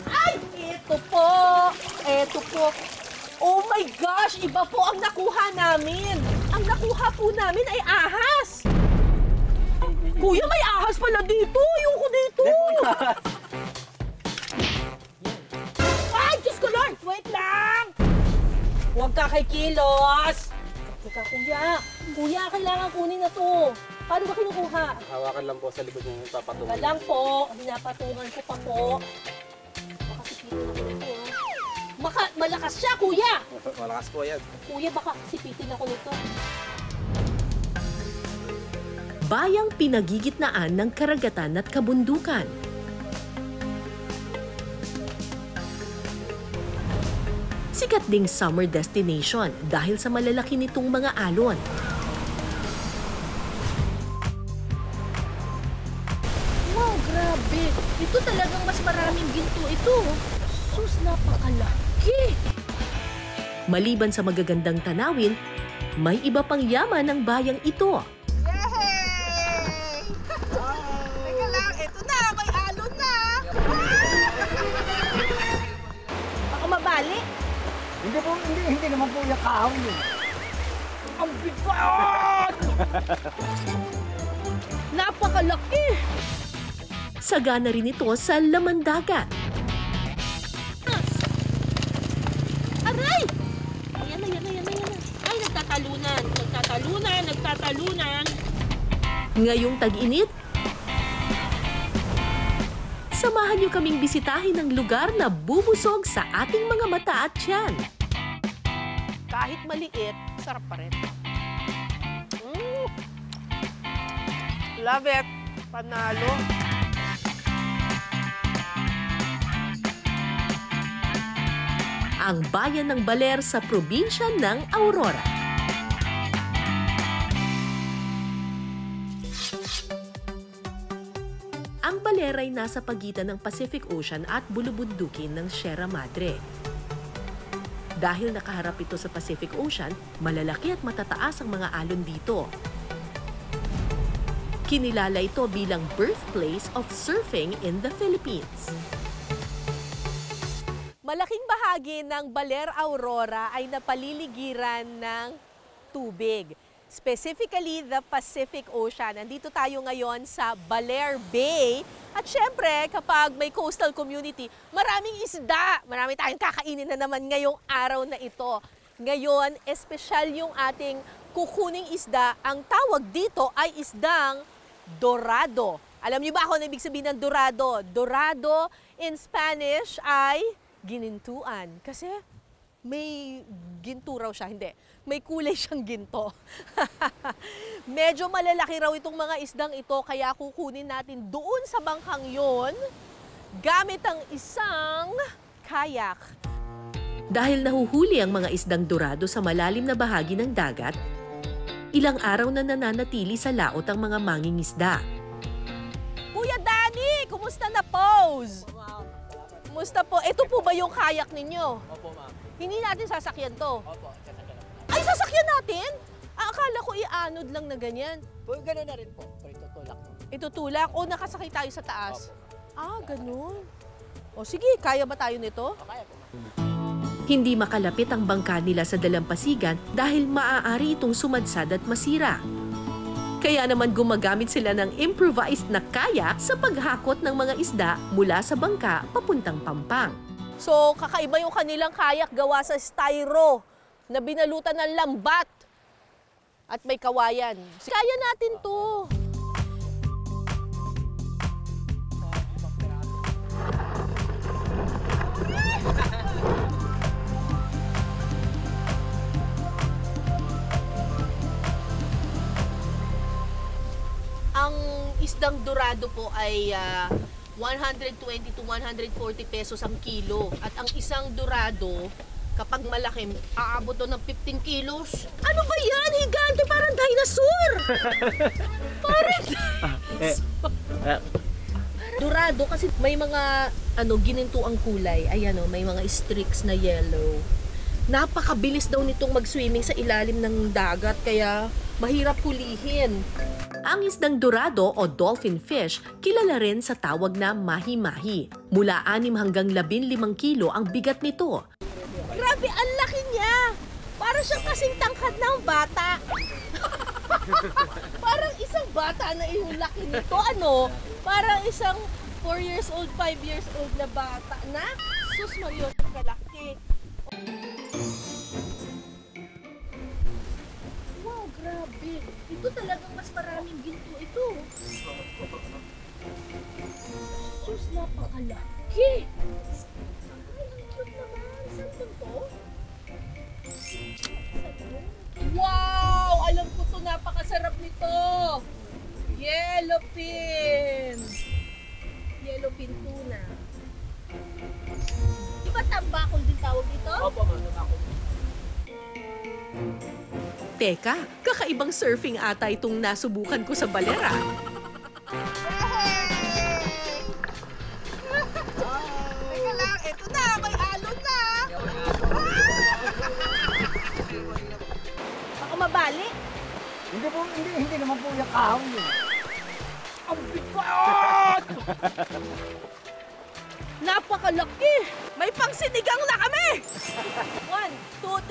Ay! Ito po! Ito po! Oh my gosh! Iba po ang nakuha namin! Ang nakuha po namin ay ahas! Kuya, may ahas pala dito! Ayoko dito! Ay, Diyos ko Lord! Wait lang! Huwag ka kay kilos! Teka, kuya! Kuya, kailangan kunin na to! Paano ba kinukuha? Hawakan lang po sa likod ng papatungan. Teka lang po! Pinapatungan ko pa po! Makasipitin ako nito, ha? Malakas siya, kuya! Malakas po yan. Kuya, baka sipitin ako nito. Bayang pinagigitnaan ng karagatan at kabundukan. Sikat ding summer destination dahil sa malalaki nitong mga alon. Wow, grabe! Ito talagang mas maraming ginto ito. Sus, napakalaki! Maliban sa magagandang tanawin, may iba pang yaman ng bayang ito. Teka lang, ito na! May alon na! Baka mabali? Hindi naman po yung kahon eh. Ang bigat! Napakalaki! Sagana rin ito sa laman dagat. Aray! Ayan na. Ay, nagtatalunan. Ngayong tag-init, samahan niyo kaming bisitahin ang lugar na bubusog sa ating mga mata at tiyan. Kahit maliit, sarap pa rin. Love it! Panalo! Ang bayan ng Baler sa probinsya ng Aurora. Ang Baler ay nasa pagitan ng Pacific Ocean at bulubundukin ng Sierra Madre. Dahil nakaharap ito sa Pacific Ocean, malalaki at matataas ang mga alon dito. Kinilala ito bilang birthplace of surfing in the Philippines. Malaking bahagi ng Baler Aurora ay napaliligiran ng tubig. Specifically, the Pacific Ocean. Nandito tayo ngayon sa Baler Bay. At syempre, kapag may coastal community, maraming isda. Marami tayong kakainin na naman ngayong araw na ito. Ngayon, espesyal yung ating kukuning isda. Ang tawag dito ay isdang dorado. Alam niyo ba kung ano ibig sabihin ng dorado? Dorado in Spanish ay ginintuan. Kasi may ginto raw siya. Hindi. May kulay siyang ginto. Medyo malalaki raw itong mga isdang ito, kaya kukunin natin doon sa bangkang yon gamit ang isang kayak. Dahil nahuhuli ang mga isdang dorado sa malalim na bahagi ng dagat, ilang araw na nananatili sa laot ang mga mangingisda. Kuya Danny, kumusta na pose? Kumusta po? Ito po ba yung kayak ninyo? Opo, ma'am. Hindi natin sasakyan to. Opo, sasakyan lang. Ay, sasakyan natin? Akala ko i-anod lang na ganyan. Po, gano'n na rin po. Pero itutulak mo. Itutulak o nakasakay tayo sa taas? Opo. Ah, ganun. O sige, kaya ba tayo nito? O, kaya po, ma'am. Hindi makalapit ang bangka nila sa dalampasigan dahil maaari itong sumadsad at masira. Kaya naman gumagamit sila ng improvised na kayak sa paghakot ng mga isda mula sa bangka papuntang Pampang. So, kakaiba yung kanilang kayak gawa sa styro na binalutan ng lambat at may kawayan. Kaya natin to. Ang isdang dorado po ay 120 to 140 pesos ang kilo. At ang isang dorado, kapag malaki, aabot doon ng 15 kilos. Ano ba yan? Higante, parang dinosaur! Parang dinosaur! Dorado kasi may mga gininto ang kulay. Ayan may mga streaks na yellow. Napakabilis daw nitong mag-swimming sa ilalim ng dagat, kaya mahirap hulihin. Ang isdang dorado o dolphin fish kilala rin sa tawag na mahi-mahi. Mula 6 hanggang 15 kilo ang bigat nito. Grabe, ang laki niya! Para siyang kasing tangkad ng bata. Parang isang bata na yung laki nito. Ano? Parang isang 4 years old, 5 years old na bata na. Sus, Mario, kalaki. Wow, grabe. Ito talagang mas maraming ginto ito. Sus, napakalaki. Ay, ang cute naman. Saan to? Wow! Alam ko to, napakasarap nito. Yellowfin. Yellowfin tuna. Di ba tambakol din tawag dito? Opo, tambakol. Teka, kakaibang surfing ata itong nasubukan ko sa Balera. Teka lang, eto na, may alon na. Baka mabali. Hindi naman po yung kahoy eh. Ang bigat! Napakalaki! May pangsinigang na kami! 1, 2,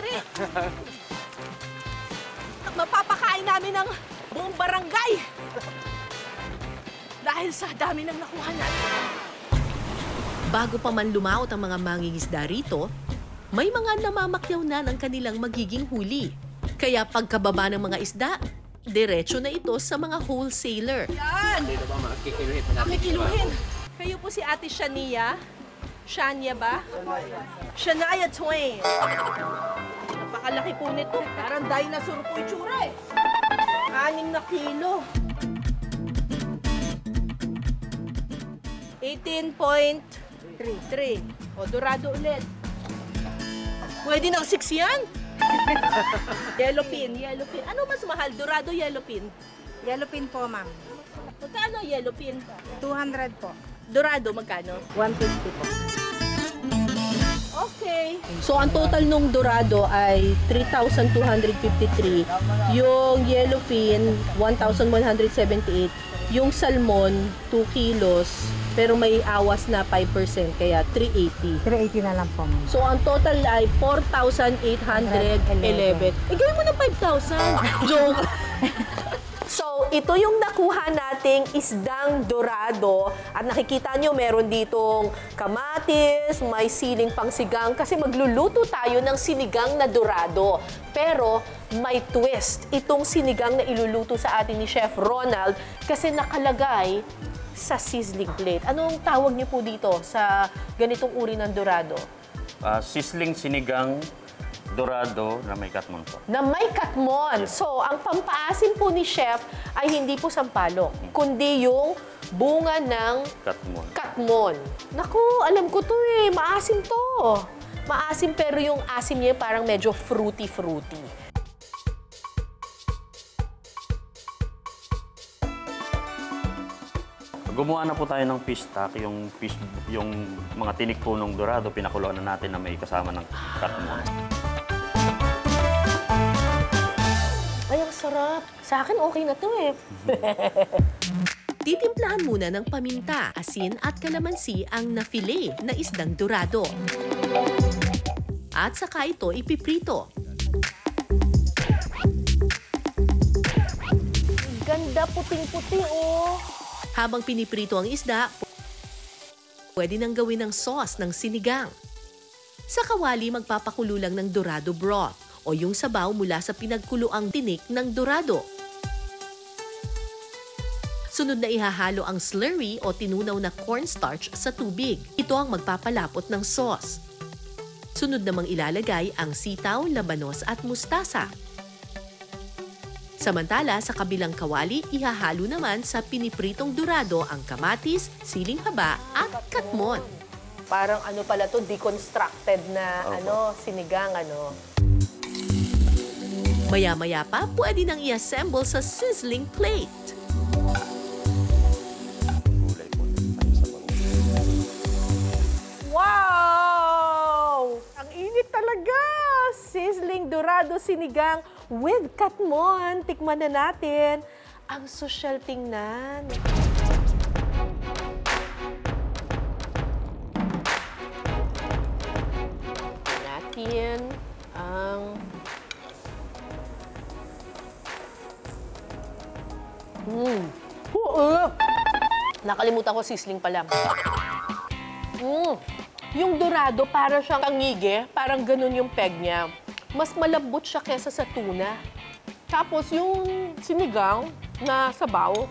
3. Mapapakain namin ng buong barangay. Dahil sa dami ng nakuha natin. Bago pa man lumaot ang mga mangingisda rito, may mga namamakyaw na ng kanilang magiging huli. Kaya pagkababa ng mga isda, diretso na ito sa mga wholesaler. Yan! Dito ba makikiluhin pa natin? Makikiluhin. Kayo po si Ate Shania. Shania ba? Shania Twain. Napakalaki po nito. Parang dinosaur po itsura eh. 6 na kilo. 18.3. O, dorado ulit. Pwede ng 6 yan? Yellowfin, yellowfin. Ano mas mahal? Dorado, yellowfin? Yellowfin po, ma'am. Magkano yellowfin? 200 po. Dorado, magkano? 150 po. Okay. So, ang total nung dorado ay 3,253. Yung yellowfin, 1,178. Yung salmon, 2 kilos. Pero may awas na 5%, kaya 380. 380 na lang po, ma'am. So, ang total ay 4,811. Gawin mo ng 5,000. Joke. So, ito yung nakuha nating isdang dorado. At nakikita nyo, meron ditong kamatis, may siling pangsigang. Kasi magluluto tayo ng sinigang na dorado. Pero may twist itong sinigang na iluluto sa atin ni Chef Ronald. Kasi nakalagay sa sizzling plate. Anong tawag niyo po dito sa ganitong uri ng dorado? Sizzling sinigang dorado na may katmon po. Na may katmon. So, ang pampaasim po ni Chef ay hindi po sampalok, kundi yung bunga ng Katmon. katmon. Naku, alam ko to eh. Maasim to. Maasim pero yung asim niya parang medyo fruity-fruity. Gumawa na po tayo ng fish stock, yung mga tinik po ng dorado, pinakuluan na natin na may kasama ng katmon. Ay, ang sarap. Sa akin, okay na to eh. Titimplahan muna ng paminta, asin at kalamansi ang na-fillet na isdang dorado. At saka ito ipiprito. Ganda, puting-puti oh. Habang piniprito ang isda, pwede nang gawin ng sauce ng sinigang. Sa kawali, magpapakulo lang ng dorado broth o yung sabaw mula sa pinagkuloang tinik ng dorado. Sunod na ihahalo ang slurry o tinunaw na cornstarch sa tubig. Ito ang magpapalapot ng sauce. Sunod namang ilalagay ang sitaw, labanos at mustasa. Samantala, sa kabilang kawali, ihahalo naman sa pinipritong dorado ang kamatis, siling haba at katmon. Parang ano pala to, deconstructed na sinigang ano. Maya-maya pa, pwede nang i-assemble sa sizzling plate. Gulay po. Wow! Ang init talaga! Sizzling dorado sinigang with katmon. Tikman na natin. Ang sosyal tingnan. Natin ang nakalimutan ko sisling pa lang. Yung dorado, para siyang angige, parang ganun yung peg niya. Mas malambot siya kesa sa tuna. Tapos yung sinigang na sabaw,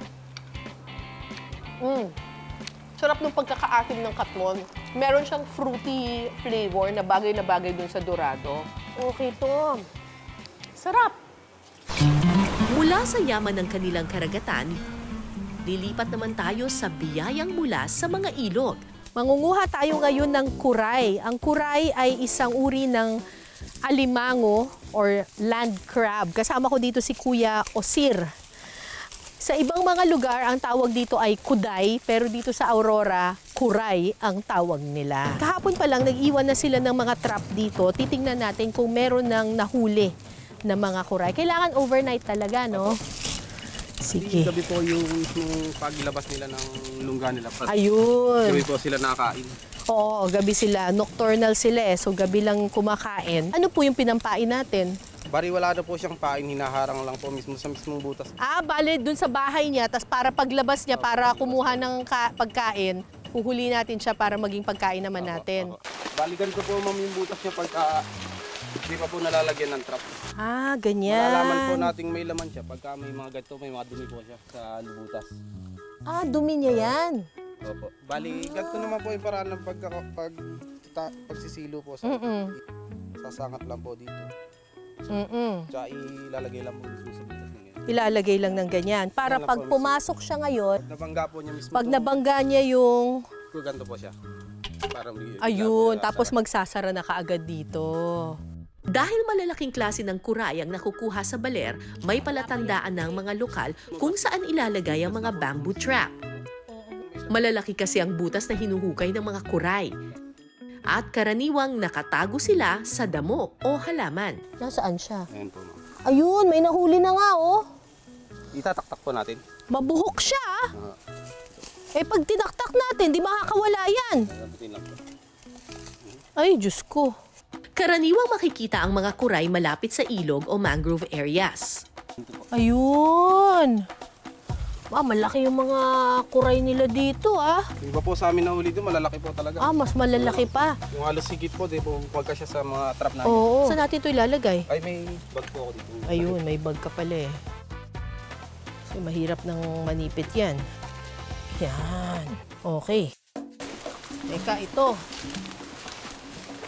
sarap ng pagkakaasim ng katmon. Meron siyang fruity flavor na bagay dun sa dorado. Okay to. Sarap. Mula sa yaman ng kanilang karagatan, lilipat naman tayo sa biyayang mula sa mga ilog. Mangunguha tayo ngayon ng kuray. Ang kuray ay isang uri ng alimango or land crab. Kasama ko dito si Kuya Osir. Sa ibang mga lugar, ang tawag dito ay kuday, pero dito sa Aurora, kuray ang tawag nila. Kahapon pa lang, nag-iwan na sila ng mga trap dito. Titingnan natin kung meron ng nahuli na mga kuray. Kailangan overnight talaga, no? Sige. Gabi po yung paglabas nila ng lungga nila. Ayun. Gabi po sila nakakain. Oo, gabi sila. Nocturnal sila eh. So, gabi lang kumakain. Ano po yung pinampain natin? Bari wala na po siyang pain, hinaharang lang po mismo sa mismong butas. Bale, dun sa bahay niya, tas para paglabas niya, para kumuha ng pagkain, huhuli natin siya para maging pagkain naman natin. Balikan ko po ma'am yung butas niya pagka hindi pa po nalalagyan ng trap. Ganyan. Malalaman po nating may laman siya pagka may mga ganito, may mga dumi po siya sa butas. Dumi niya yan. Opo. Bali, ganito naman po yung paraan ng pagsisilo po sa sasangat lang po dito. Tsaka ilalagay lang po mismo sa butas ng ganyan. Ilalagay lang ng ganyan. Para pag pumasok siya ngayon, Nabangga po niya mismo. pag nabangga niya yung... Ganito po siya. Para Ayun, tapos magsasara na kaagad dito. Dahil malalaking klase ng kuray ang nakukuha sa baler, may palatandaan ng mga lokal kung saan ilalagay ang mga bamboo trap. Malalaki kasi ang butas na hinuhukay ng mga kuray. At karaniwang nakatago sila sa damo o halaman. Nasaan siya? Ayan po ma'am. Ayun, may nahuli na nga, oh. Itataktak po natin. Mabuhok siya, pag tinaktak natin, di makakawala yan. Lambutin lang po. Ay, Diyos ko. Karaniwang makikita ang mga kuray malapit sa ilog o mangrove areas. Ayun. Malaki yung mga kuray nila dito, Yung iba po sa amin na huli doon, malalaki po talaga. mas malalaki pa. Yung halos higit po, di po pagka siya sa mga trap namin. Oo. Saan natin ito ilalagay? Ay, may bag po ako dito. Ayun, may bag ka pala eh. So, mahirap nang manipit yan. Yan. Okay. Teka, ito.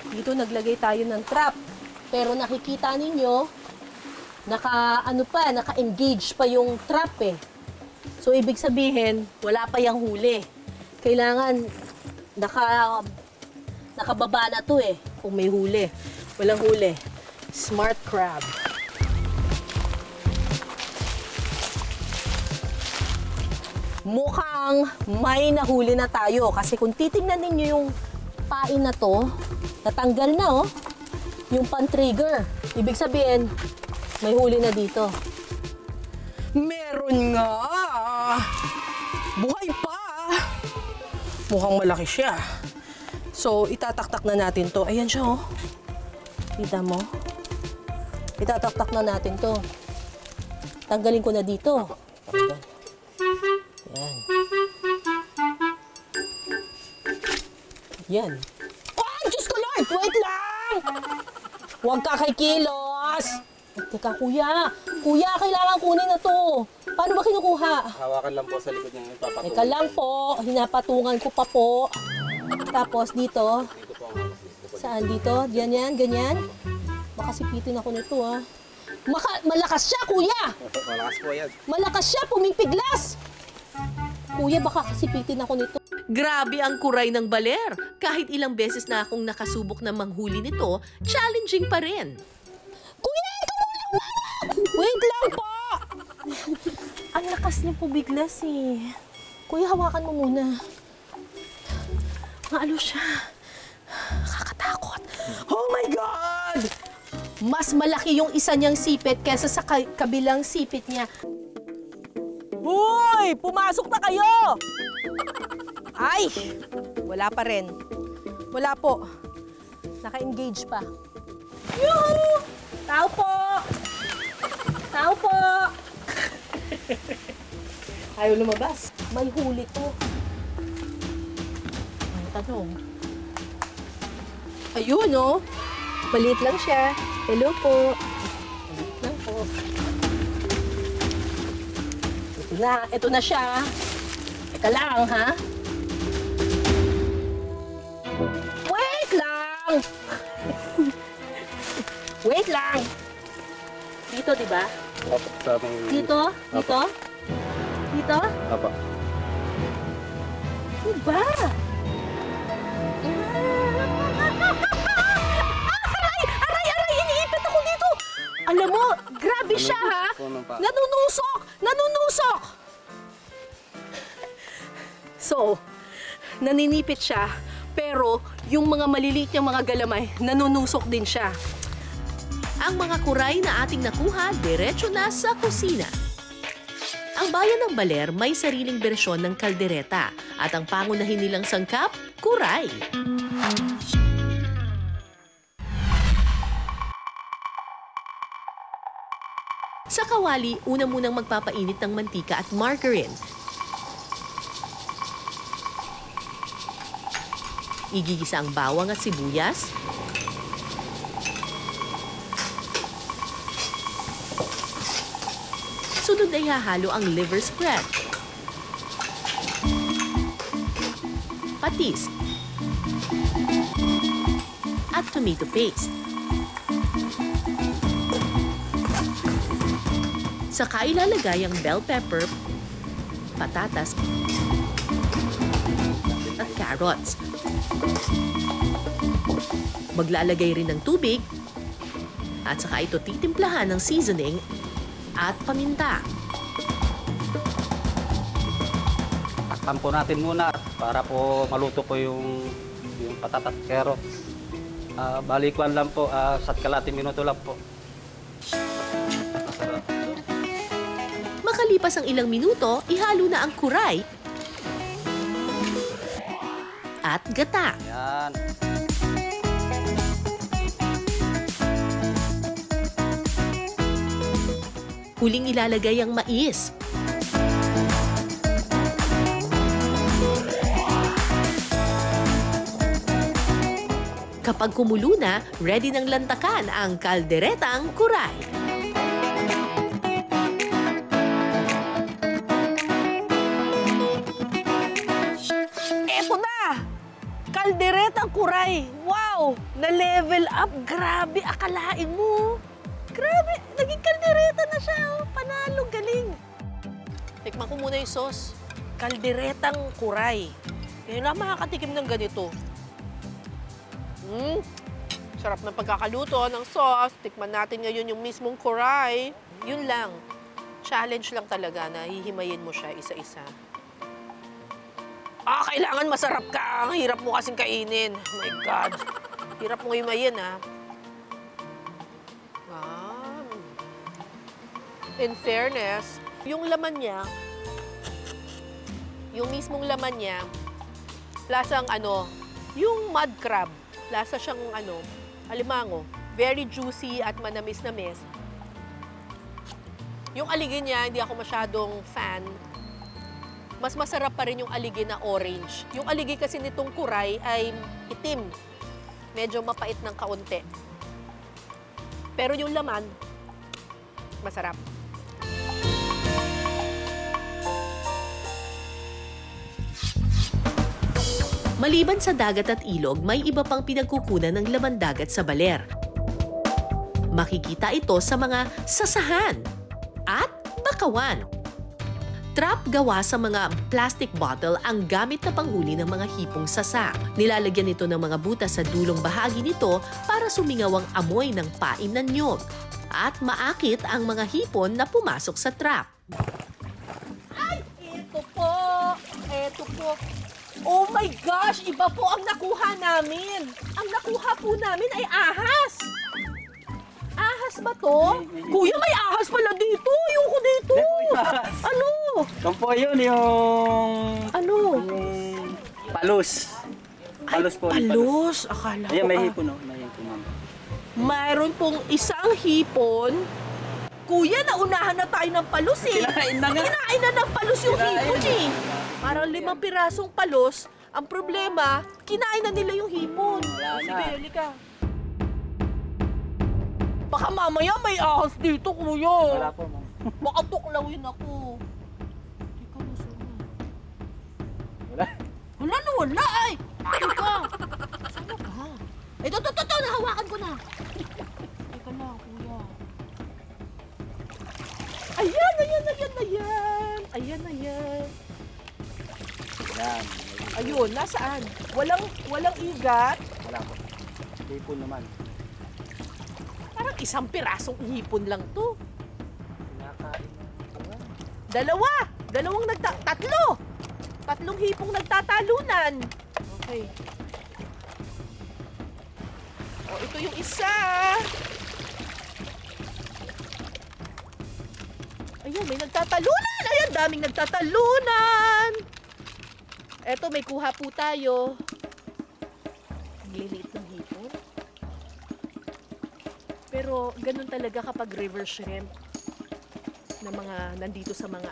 Dito naglagay tayo ng trap. Pero nakikita ninyo, naka-engage pa yung trap eh. So, ibig sabihin, wala pa yung huli. Kailangan, nakababa na to eh, kung may huli. Walang huli. Smart crab. Mukhang may nahuli na tayo. Kasi kung titingnan ninyo yung pain na to, natanggal na yung pan-trigger. Ibig sabihin, may huli na dito. Meron nga! Buhay pa! Mukhang malaki siya. So, itataktak na natin to. Ayan siya, Kita mo? Itataktak na natin to. Tanggalin ko na dito. Yan. Yan. Oh, Diyos ko Lord! Wait lang! Huwag ka kay kilos! Teka, kuya. Kuya, kailangan kunin na to. Paano ba kinukuha? Hawakan lang po sa likod niya. Ipapatungan. Teka lang po. Hinapatungan ko pa po. Tapos dito. Dito po ang halos. Saan dito? Ganyan, ganyan. Makasipitin ako nito, Malakas siya, kuya! Malakas po yan. Malakas siya, pumipiglas! Kuya, baka kasipitin ako nito. Grabe ang kuray ng baler. Kahit ilang beses na akong nakasubok na manghuli nito, challenging pa rin. Kuya, ikaw muna! Wait lang po! Ang lakas niya pumiglas eh. Kuya, hawakan mo muna. Maalo siya. Nakakatakot. Oh my God! Mas malaki yung isa niyang sipit kaysa sa kabilang sipit niya. Hoy! Pumasok na kayo! Ay! Wala pa rin. Wala po. Naka-engage pa. Yuhu! Tao po! Tao po! Ayaw lumabas. May huli to. Ang tanong. Ayun, oh. Maliit lang siya. Hello po. Maliit lang po. Ito na siya. Teka lang, ha? Wait lang! Wait lang! Dito, di ba? Apo, sa aming... Dito? Dito? Dito? Apo. Diba? Aray! Iniipit ako dito! Alam mo, grabe siya, ha? Nanunusok! Nanunusok! So, naninipit siya, pero yung mga maliliit niyang mga galamay, nanunusok din siya. Ang mga kuray na ating nakuha, diretso na sa kusina. Ang bayan ng Baler may sariling bersyon ng kaldereta at ang pangunahin nilang sangkap, kuray. Sa kawali, una munang magpapainit ng mantika at margarine. Igigisa ang bawang at sibuyas. Sunod ay hahalo ang liver spread, patis, at tomato paste. Saka ilalagay ang bell pepper, patatas, at carrots. Maglalagay rin ng tubig at saka ito titimplahan ng seasoning at paminta. Takpan po natin muna para po maluto po yung patatas at carrots. Balikuan lang po, sa kalating minuto lang po. Makalipas ang ilang minuto, ihalo na ang kuray at gata. Yan. Huling ilalagay ang mais. Kapag kumulo na, ready nang lantakan ang kalderetang kuray. Eto na! Kalderetang kuray! Wow! Na-level up! Grabe! Akalain mo! Grabe! Naging kaldereta na siya! Oh. Panalo! Galing! Tikman ko muna yung sauce. Kalderetang kuray. Ngayon lang makakatikim ng ganito. Sarap ng pagkakaluto ng sauce. Tikman natin ngayon yung mismong kuray. Yun lang. Challenge lang talaga na hihimayin mo siya isa-isa. Kailangan masarap ka. Ang hirap mo kasing kainin. Oh my God. Hirap mo himayin, ha? In fairness, yung laman niya, yung mismong laman niya, lasang yung mud crab. Lasa siyang alimango. Very juicy at manamis-namis. Yung aligin niya, hindi ako masyadong fan. Mas masarap pa rin yung aligin na orange. Yung aligin kasi nitong kuray ay itim. Medyo mapait ng kaunti. Pero yung laman, masarap. Maliban sa dagat at ilog, may iba pang pinagkukunan ng laman dagat sa Baler. Makikita ito sa mga sasahan at bakawan. Trap gawa sa mga plastic bottle ang gamit na panghuli ng mga hipong sasa. Nilalagyan ito ng mga butas sa dulong bahagi nito para sumingaw ang amoy ng pain ng niyog at maakit ang mga hipon na pumasok sa trap. Ay, ito po! Ito po! Oh my gosh! Iba po ang nakuha namin! Ang nakuha po namin ay ahas! Ahas ahas ba to? Kuya, may ahas pala dito. Ayoko dito. Ano? Kung po yun, yung Ano? palos. Palos po. Palos. Akala ko. Ayan, may hipon, no? May hipon, ma'am. Mayroon pong isang hipon. Kuya, naunahan na tayo ng palos eh. Kinain na nga. Kinain na ng palos yung Kinain hipon na. eh. Parang 5 pirasong palos. Ang problema, kinain na nila yung hipon. Wala Sige, na. halika. Baka mamaya may ahas dito, kuya. Wala po, ma'am. Baka tuklawin ako. Teka, nasa na? Wala. Wala na, wala ay! Teka, sana ka? Ito, nahawakan ko na. Teka lang, kuya. Ayan. Ayan. Yan. Ayun, nasaan? Walang igat. Wala po. Hipon naman. Parang isang pirasong hipon lang to. Kinakain na. Dalawang tatlong hipong nagtatalunan. Okay. O, ito yung isa. Ayun, may nagtatalunan. Ayan, daming nagtatalunan. Eto, may kuha po tayo. Nagliliit ng hipon. Pero, ganun talaga kapag river shrimp na mga nandito sa mga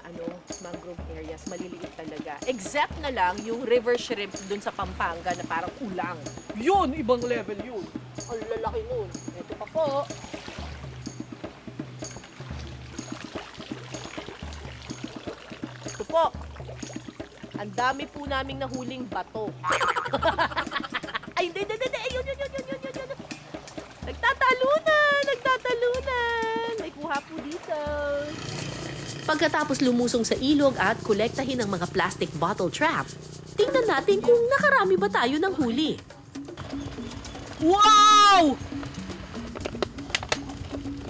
mangrove areas, maliliit talaga. Except na lang yung river shrimp dun sa Pampanga na parang ulang. Yun, ibang level yun. Ang lalaki nun. Ito pa po. Ito po. Ang dami po naming nahuling bato. Ay, hindi. Ayun. Nagtatalunan. May kuha po dito. Pagkatapos lumusong sa ilog at kolektahin ang mga plastic bottle trap, tingnan natin kung nakarami ba tayo ng huli. Wow!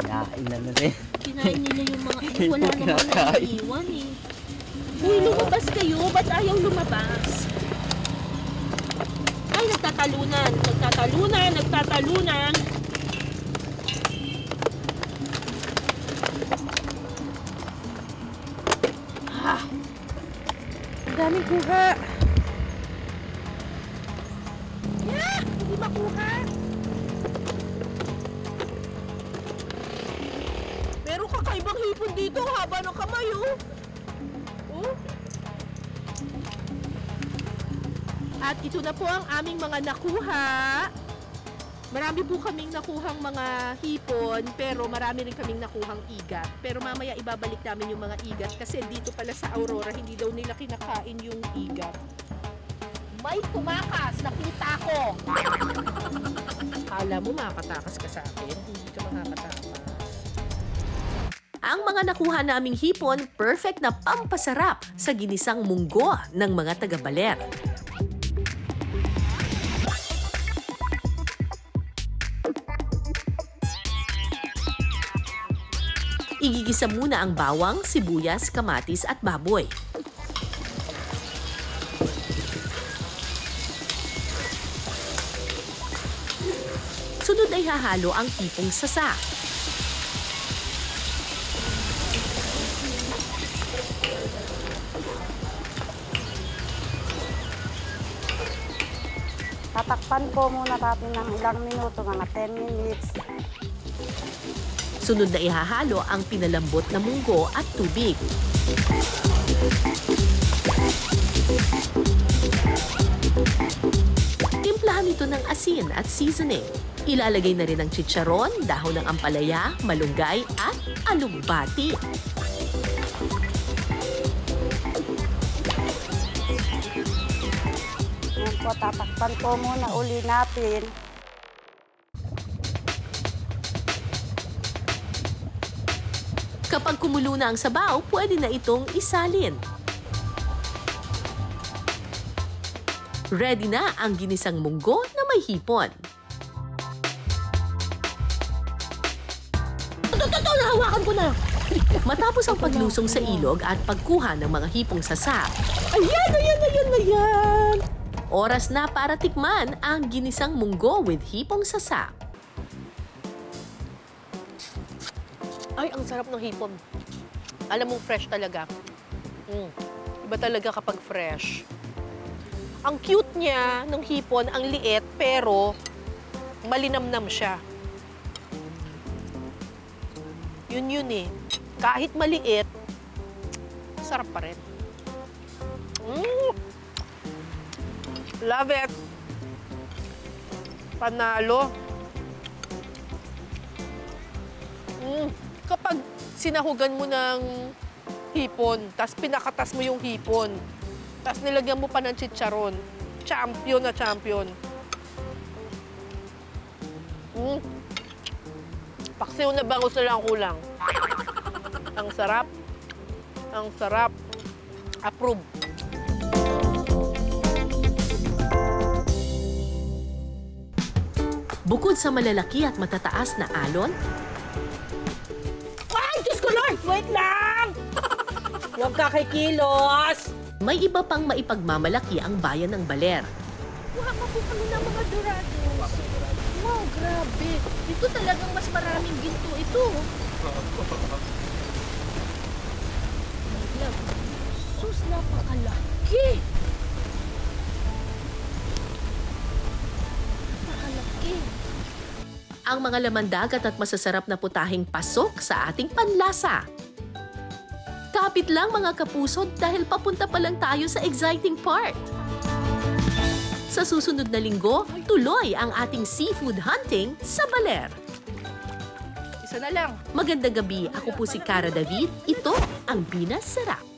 Kinain na rin. Kinain nila yung mga wala namang naiiwan eh. Uy, lumabas kayo. Ba't ayaw lumabas? Ay, nagtatalunan. Daming kuha. Yeah! Hindi makuha. Meron kakaibang hipon dito. Haba ng kamay, oh. Oh. At ito na po ang aming mga nakuha. Marami po kaming nakuhang mga hipon, pero marami rin kaming nakuhang igat. Pero mamaya ibabalik namin yung mga igat kasi dito pala sa Aurora, hindi daw nila kinakain yung igat. May tumakas, nakita ko! Kala mo makatakas ka sa akin, hindi ka makakatakas. Ang mga nakuha naming hipon, perfect na pampasarap sa ginisang munggo ng mga taga-Baler. Igigisa muna ang bawang, sibuyas, kamatis at baboy. Sunod ay hahalo ang tipong sasa. Tatakpan po muna natin ng ilang minuto, mga 10 minutes. Sunod na ihahalo ang pinalambot na munggo at tubig. Timplahan ito ng asin at seasoning. Ilalagay na rin ang chicharon, dahon ng ampalaya, malunggay at alugbati. Yan po, tatakpan po muna uli natin. Kapag kumulo na ang sabaw, pwede na itong isalin. Ready na ang ginisang munggo na may hipon. Nahawakan ko na! Matapos ang paglusong sa ilog at pagkuha ng mga hipong sasa, ayan! Oras na para tikman ang ginisang munggo with hipong sasa. Ay, ang sarap ng hipon. Alam mong fresh talaga. Iba talaga kapag fresh. Ang cute niya ng hipon, ang liit, pero malinamnam siya. Yun eh. Kahit maliit, sarap pa rin. Love it. Panalo. Kapag sinahugan mo ng hipon, tapos pinakatas mo yung hipon, tapos nilagyan mo pa ng chicharon, champion na champion. Paksiw na bangus na lang kulang. Ang sarap. Ang sarap. Approve. Bukod sa malalaki at matataas na alon, Ay, Diyos ko Lord! Wait lang! Huwag ka kay kilos! may iba pang maipagmamalaki ang bayan ng Baler. Kuha pa po kami ng mga dorados. Wow, grabe. Ito talagang mas maraming ginto ito. Sus, napakalaki. Napakalaki. Ang mga laman dagat at masasarap na putahing pasok sa ating panlasa. Kapit lang mga kapusod dahil papunta pa lang tayo sa exciting part. Sa susunod na linggo, tuloy ang ating seafood hunting sa Baler. Isa na lang. Magandang gabi, ako po si Cara David. Ito ang Binas Sarap.